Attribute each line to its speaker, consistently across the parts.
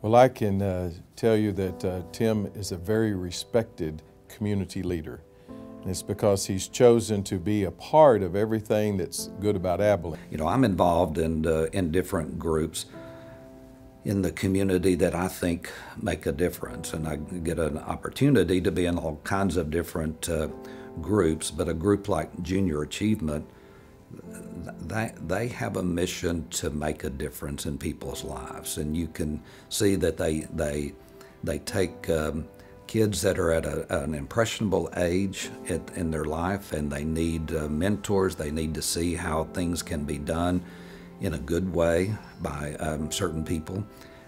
Speaker 1: Well, I can tell you that Tim is a very respected community leader. And it's because he's chosen to be a part of everything that's good about Abilene.
Speaker 2: You know, I'm involved in different groups in the community that I think make a difference, and I get an opportunity to be in all kinds of different groups, but a group like Junior Achievement, they have a mission to make a difference in people's lives, and you can see that they take kids that are at an impressionable age in their life, and they need mentors. They need to see how things can be done in a good way by certain people.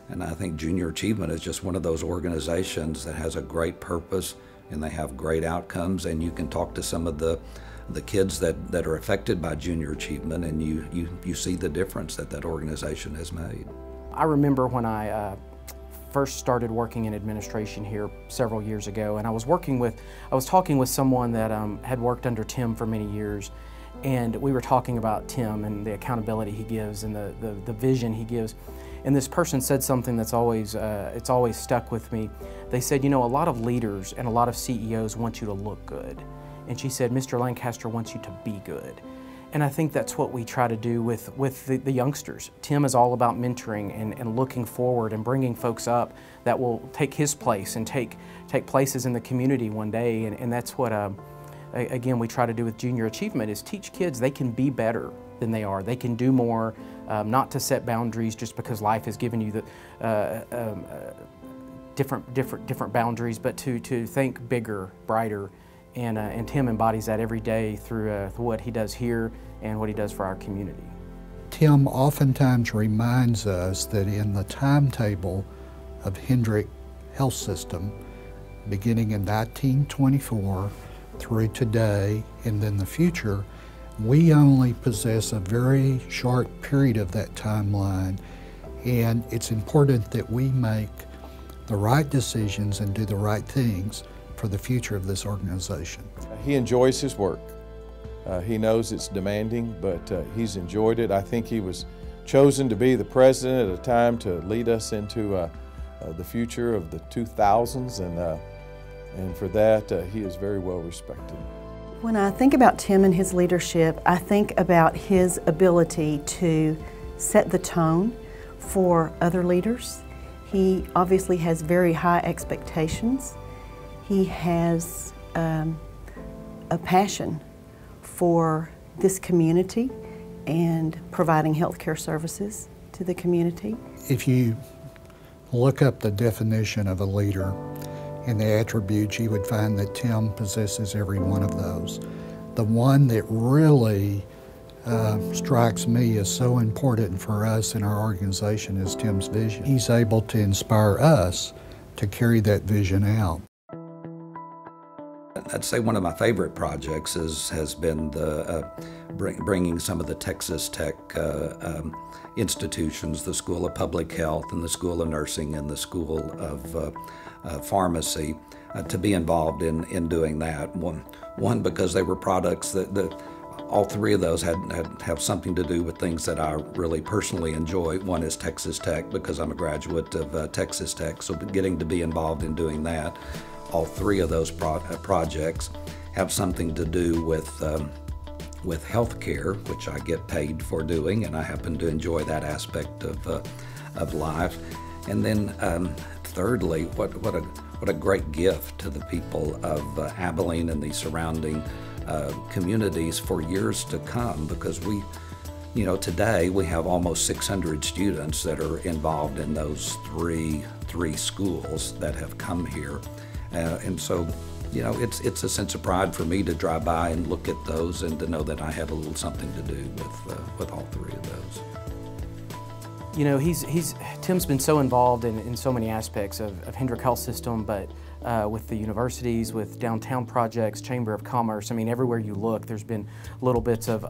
Speaker 2: And I think Junior Achievement is just one of those organizations that has a great purpose, and they have great outcomes, and you can talk to some of the kids that are affected by Junior Achievement, and you see the difference that organization has made.
Speaker 3: I remember when I first started working in administration here several years ago, and I was talking with someone that had worked under Tim for many years, and we were talking about Tim and the accountability he gives and the vision he gives. And this person said something that's always stuck with me. They said, you know, a lot of leaders and a lot of CEOs want you to look good. And she said, Mr. Lancaster wants you to be good. And I think that's what we try to do with the youngsters. Tim is all about mentoring and looking forward and bringing folks up that will take his place and take places in the community one day. And that's what, again, we try to do with Junior Achievement, is teach kids they can be better than they are. They can do more, not to set boundaries just because life has given you the different boundaries, but to think bigger, brighter. And Tim embodies that every day through what he does here and what he does for our community.
Speaker 4: Tim oftentimes reminds us that in the timetable of Hendrick Health System, beginning in 1924 through today and then the future, we only possess a very short period of that timeline, and it's important that we make the right decisions and do the right things for the future of this organization.
Speaker 1: He enjoys his work. He knows it's demanding, but he's enjoyed it. I think he was chosen to be the president at a time to lead us into the future of the 2000s, and for that he is very well respected.
Speaker 5: When I think about Tim and his leadership, I think about his ability to set the tone for other leaders. He obviously has very high expectations. He has a passion for this community and providing healthcare services to the community.
Speaker 4: If you look up the definition of a leader and the attributes, you would find that Tim possesses every one of those. The one that really strikes me as so important for us in our organization is Tim's vision. He's able to inspire us to carry that vision out.
Speaker 2: I'd say one of my favorite projects has been bringing some of the Texas Tech institutions, the School of Public Health and the School of Nursing and the School of Pharmacy, to be involved in doing that. One because they were products that all three of those have something to do with things that I really personally enjoy. One is Texas Tech, because I'm a graduate of Texas Tech, so getting to be involved in doing that. All three of those projects have something to do with healthcare, which I get paid for doing, and I happen to enjoy that aspect of life. And then thirdly, what a great gift to the people of Abilene and the surrounding communities for years to come, because today we have almost 600 students that are involved in those three schools that have come here. And so, it's a sense of pride for me to drive by and look at those and to know that I had a little something to do with all three of those.
Speaker 3: You know, Tim's been so involved in so many aspects of Hendrick Health System, but with the universities, with downtown projects, Chamber of Commerce. I mean, everywhere you look, there's been little bits of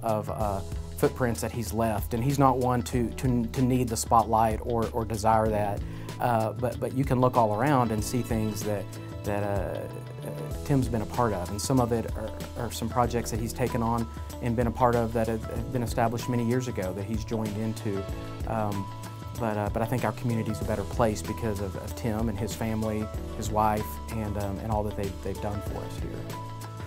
Speaker 3: footprints that he's left, and he's not one to need the spotlight or desire that. But you can look all around and see things that Tim's been a part of, and some of it are some projects that he's taken on and been a part of that have been established many years ago that he's joined into. but I think our community's a better place because of Tim and his family, his wife, and all that they've done for us here.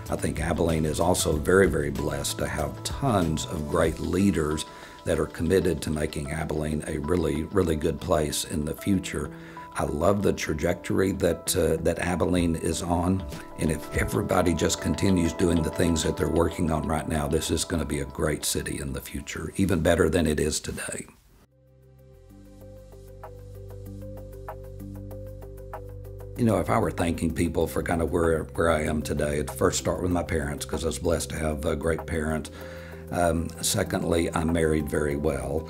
Speaker 2: I think Abilene is also very, very blessed to have tons of great leaders that are committed to making Abilene a really, really good place in the future. I love the trajectory that Abilene is on, and if everybody just continues doing the things that they're working on right now, this is going to be a great city in the future, even better than it is today. You know, if I were thanking people for kind of where I am today, I'd first start with my parents, because I was blessed to have great parents. Secondly, I'm married very well.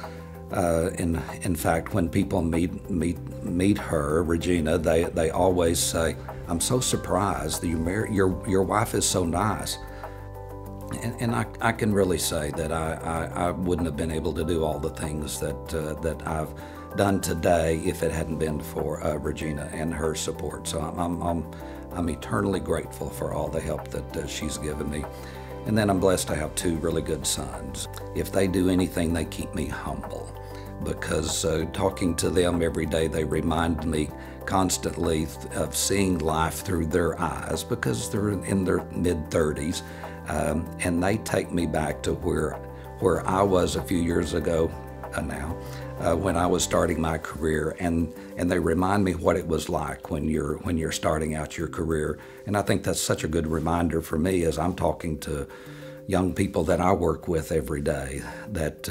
Speaker 2: In fact, when people meet her, Regina, they always say, "I'm so surprised that your wife is so nice." And I can really say that I wouldn't have been able to do all the things that I've done today if it hadn't been for Regina and her support. So I'm eternally grateful for all the help that she's given me. And then I'm blessed to have two really good sons. If they do anything, they keep me humble, because talking to them every day, they remind me constantly of seeing life through their eyes, because they're in their mid-30s, and they take me back to where I was a few years ago now, when I was starting my career, and they remind me what it was like when you're starting out your career. And I think that's such a good reminder for me as I'm talking to young people that I work with every day, that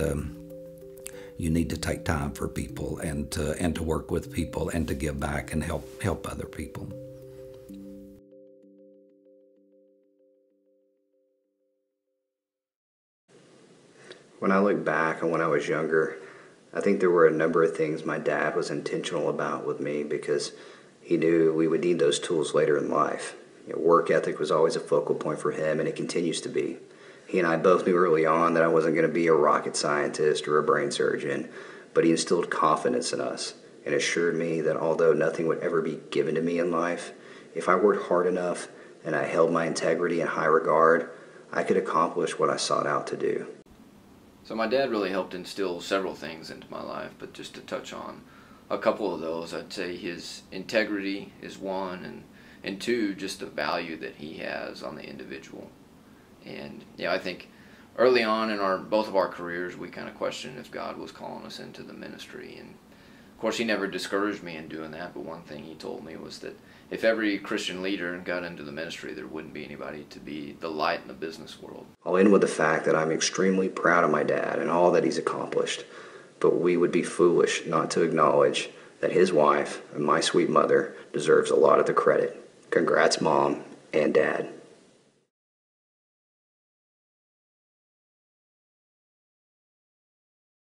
Speaker 2: you need to take time for people and to work with people and to give back and help other people.
Speaker 6: When I look back on when I was younger, I think there were a number of things my dad was intentional about with me, because he knew we would need those tools later in life. Work ethic was always a focal point for him, and it continues to be. He and I both knew early on that I wasn't going to be a rocket scientist or a brain surgeon, but he instilled confidence in us and assured me that although nothing would ever be given to me in life, if I worked hard enough and I held my integrity in high regard, I could accomplish what I sought out to do.
Speaker 7: So my dad really helped instill several things into my life, but just to touch on a couple of those, I'd say his integrity is one, and two, just the value that he has on the individual. And yeah, I think early on in both of our careers, we kind of questioned if God was calling us into the ministry. And of course, he never discouraged me in doing that, but one thing he told me was that if every Christian leader got into the ministry, there wouldn't be anybody to be the light in the business world.
Speaker 6: I'll end with the fact that I'm extremely proud of my dad and all that he's accomplished, but we would be foolish not to acknowledge that his wife and my sweet mother deserves a lot of the credit. Congrats, Mom and Dad.